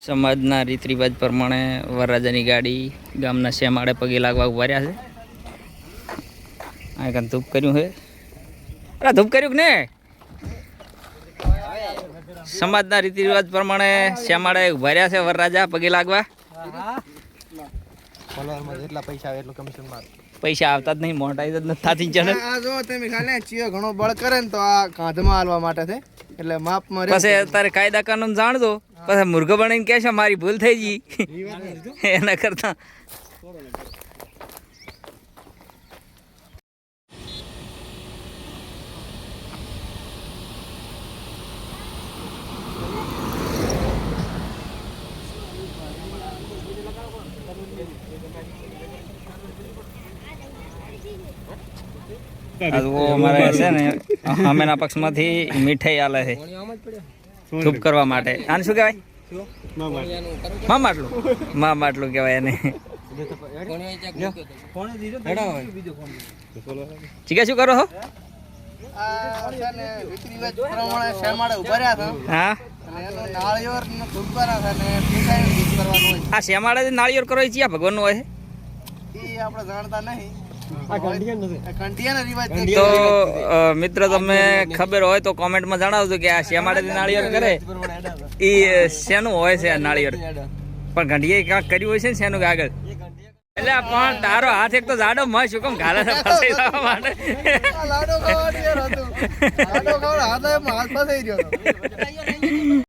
સમાજના રીત રિવાજ પ્રમાણે વરરાજાની ગાડી ગામના શેમાડે પગે લાગવા ઉભા રહ્યા છે. આ કાન ધૂપ કર્યું છે. અરે ધૂપ કર્યું કે ને સમાજના રીત રિવાજ પ્રમાણે શેમાડે ઉભા રહ્યા છે વરરાજા પગે લાગવા. પૈસા આવતા જ નહીં, મોટાઈ જ નથી થતી ચણે. આ જો તમે ખાલી ચિયો ઘણો બળ કરે ને તો આ કાંધમાં હાલવા માટે છે એટલે માપમાં પછી તારે કાયદા કાનૂન જાણજો, પછી મુર્ગો બનાવીને કહેશે મારી ભૂલ થઈ ગઈ એના કરતા. અમારે છે ને અમેના પક્ષમાંથી મીઠાઈ આલે છે ધૂપ કરવા માટે. આને શું કહેવાય? મા માટલું કહેવાય એને. ચીકા શું કરો છો? હા, આ શેમાડે નાળિયેર કરો ચિયા ભગવાનનું હોય છે આપણે જાણતા નહીં. તો મિત્ર તમને ખબર હોય તો કોમેન્ટમાં જણાવજો કે આ શેમાડે નાળિયેર કરે એ શેનું હોય છે આ નાળિયેર. પણ ઘંટીએ કાંક કર્યું હોય છે ને શેનું આગળ. એટલે પણ તારો હાથ એક તો જાડો માં શું કેમ ઘાલે ફસાઈ જવા માટે.